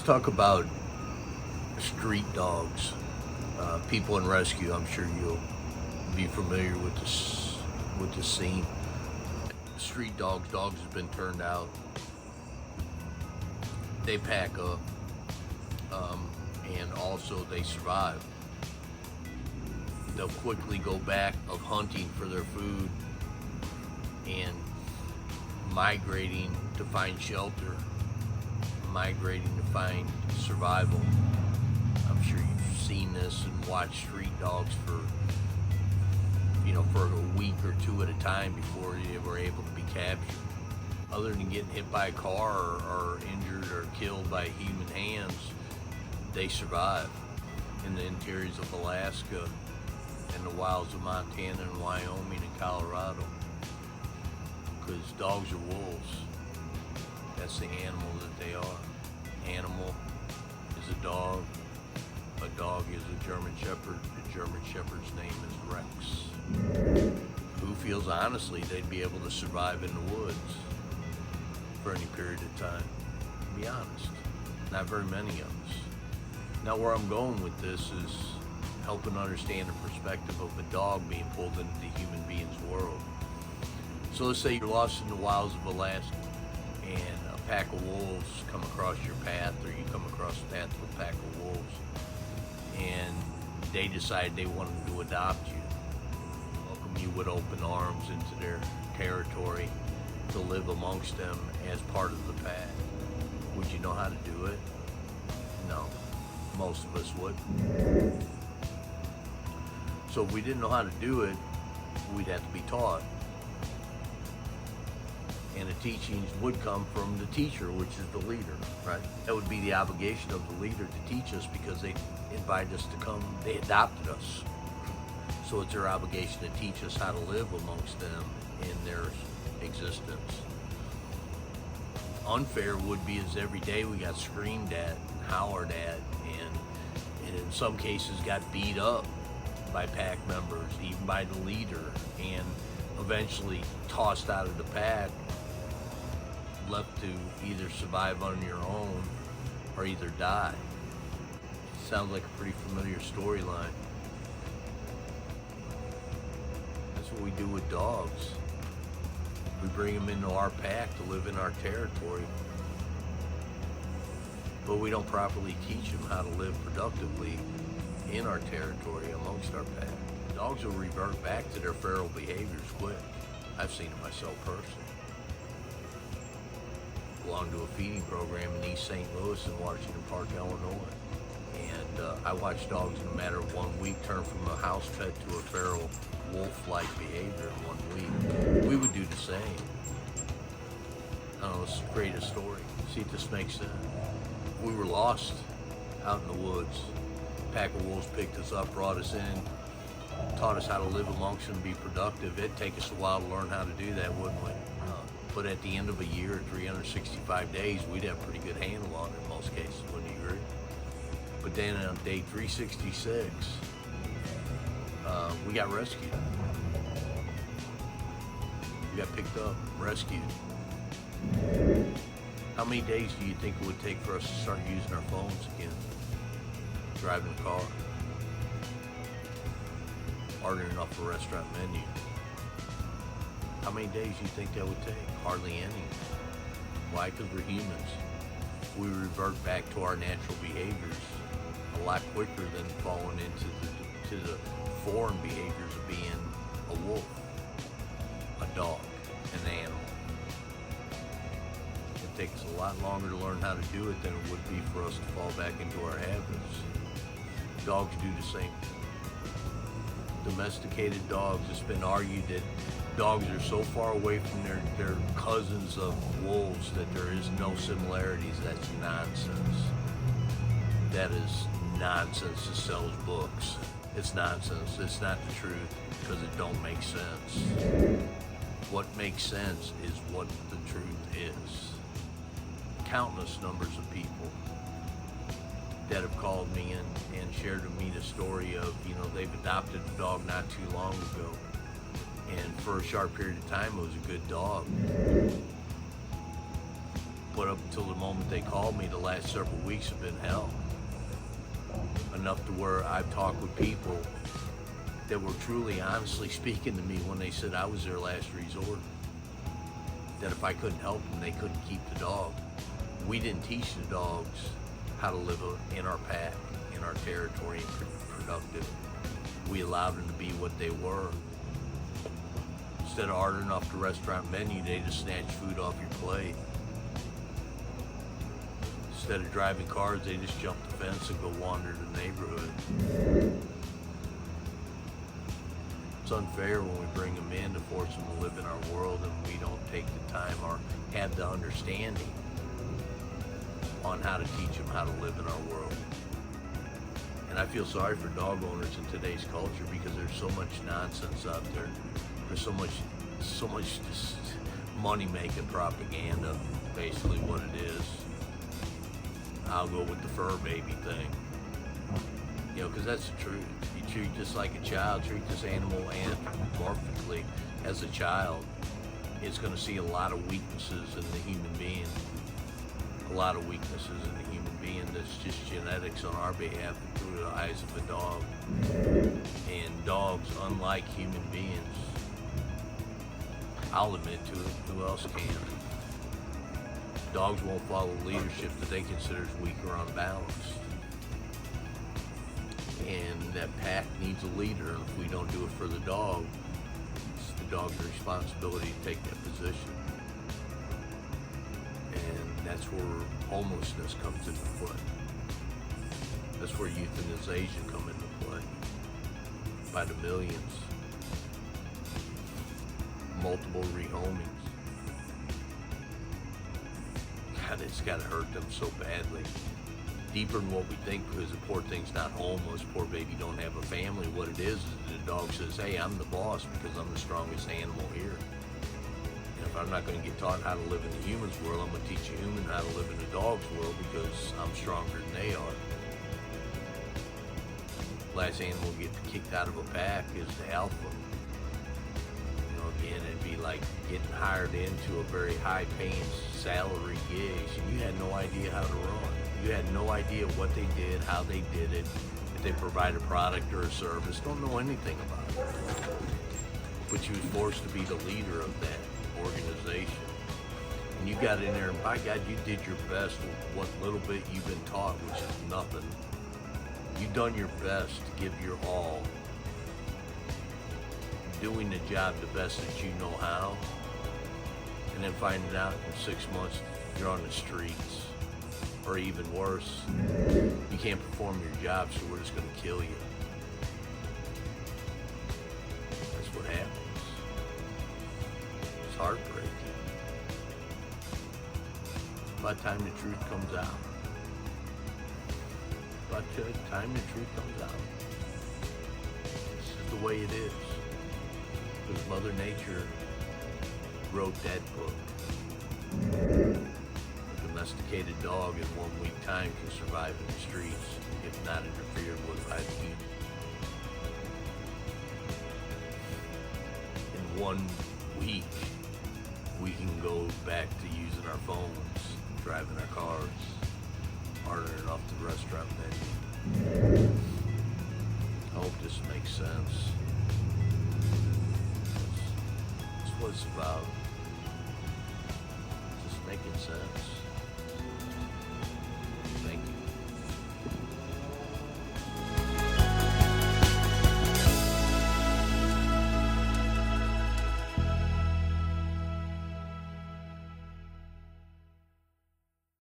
talk about street dogs. People in rescue, I'm sure you'll be familiar with this scene. Street dogs have been turned out. They pack up, and also they survive. They'll quickly go back of hunting for their food and migrating to find shelter, migrating to find survival. I'm sure you've seen this and watched street dogs for a week or two at a time before they were able to be captured. Other than getting hit by a car or injured or killed by human hands, they survive in the interiors of Alaska and the wilds of Montana and Wyoming and Colorado. Because dogs are wolves. That's the animal that they are. Animal is a dog. A dog is a German Shepherd. The German Shepherd's name is Rex. Who feels honestly they'd be able to survive in the woods for any period of time? To be honest, not very many of us. Now where I'm going with this is helping understand the perspective of a dog being pulled into the human being's world. So let's say you're lost in the wilds of Alaska and a pack of wolves come across your path, or you come across the path of a pack of wolves, and they decide they wanted to adopt you, welcome you with open arms into their territory to live amongst them as part of the pack. Would you know how to do it? No, most of us wouldn't. So if we didn't know how to do it, we'd have to be taught. And the teachings would come from the teacher, which is the leader, right? That would be the obligation of the leader to teach us, because they invited us to come, they adopted us. So it's their obligation to teach us how to live amongst them in their existence. Unfair would be as every day we got screamed at and hollered at, and in some cases got beat up by pack members, even by the leader, and eventually tossed out of the pack, left to either survive on your own or either die. Sounds like a pretty familiar storyline. That's what we do with dogs. We bring them into our pack to live in our territory, but we don't properly teach them how to live productively in our territory amongst our pack. Dogs will revert back to their feral behaviors quick. I've seen it myself personally. Belonged to a feeding program in East St. Louis and Washington Park, Illinois. And I watched dogs in a matter of 1 week turn from a house pet to a feral wolf-like behavior in 1 week. We would do the same. I don't know, let's create a story. See if this makes sense. We were lost out in the woods. A pack of wolves picked us up, brought us in, taught us how to live amongst them, be productive. It'd take us a while to learn how to do that, wouldn't we? But at the end of a year, 365 days, we'd have a pretty good handle on it in most cases, wouldn't you agree? But then on day 366, we got rescued. We got picked up, rescued. How many days do you think it would take for us to start using our phones again? Driving a car? Ordering off a restaurant menu? How many days do you think that would take? Hardly any. Why? Because we're humans. We revert back to our natural behaviors a lot quicker than falling into the foreign behaviors of being a wolf, a dog, an animal. It takes a lot longer to learn how to do it than it would be for us to fall back into our habits. Dogs do the same. Domesticated dogs, it's been argued that dogs are so far away from their cousins of wolves that there is no similarities. That's nonsense. That is nonsense that sells books. It's nonsense. It's not the truth, because it don't make sense. What makes sense is what the truth is. Countless numbers of people that have called me and shared with me the story of, they've adopted a dog not too long ago. And for a short period of time, it was a good dog. But up until the moment they called me, the last several weeks have been hell. Enough to where I've talked with people that were truly honestly speaking to me when they said I was their last resort. That if I couldn't help them, they couldn't keep the dog. We didn't teach the dogs how to live in our pack, in our territory, and productive. We allowed them to be what they were. Instead of ordering off the restaurant menu, they just snatch food off your plate. Instead of driving cars, they just jump the fence and go wander the neighborhood. It's unfair when we bring them in to force them to live in our world and we don't take the time or have the understanding on how to teach them how to live in our world. And I feel sorry for dog owners in today's culture because there's so much nonsense out there. There's so much just money-making propaganda, basically what it is. I'll go with the fur baby thing. You know, because that's the truth. You treat just like a child, treat this animal anthropomorphically as a child. It's going to see a lot of weaknesses in the human being. A lot of weaknesses in the human being that's just genetics on our behalf through the eyes of a dog. And dogs, unlike human beings, I'll admit to it, who else can? Dogs won't follow leadership that they consider weak or unbalanced. And that pack needs a leader, and if we don't do it for the dog, it's the dog's responsibility to take that position. And that's where homelessness comes into play. That's where euthanization comes into play. By the millions. Multiple rehomings. God, it's gotta hurt them so badly. Deeper than what we think, because the poor thing's not homeless, poor baby don't have a family. What it is the dog says, hey, I'm the boss because I'm the strongest animal here. And if I'm not gonna get taught how to live in the human's world, I'm gonna teach a human how to live in the dog's world because I'm stronger than they are. Last animal to get kicked out of a pack is the alpha. You know, again, it'd be like getting hired into a very high-paying salary gigs, and you had no idea how to run. You had no idea what they did, how they did it, if they provide a product or a service. Don't know anything about it. But you was forced to be the leader of that organization. And you got in there, and by God, you did your best with what little bit you've been taught, which is nothing. You've done your best to give your all, doing the job the best that you know how, and then finding out in 6 months you're on the streets, or even worse, you can't perform your job, so we're just going to kill you. That's what happens. It's heartbreaking. By the time the truth comes out. By the time the truth comes out. This is the way it is. Because Mother Nature wrote that book. A domesticated dog in 1 week time can survive in the streets if not interfered with by the human. In 1 week, we can go back to using our phones, driving our cars, ordering off the restaurant menu. I hope this makes sense. That's what it's about. Just making sense.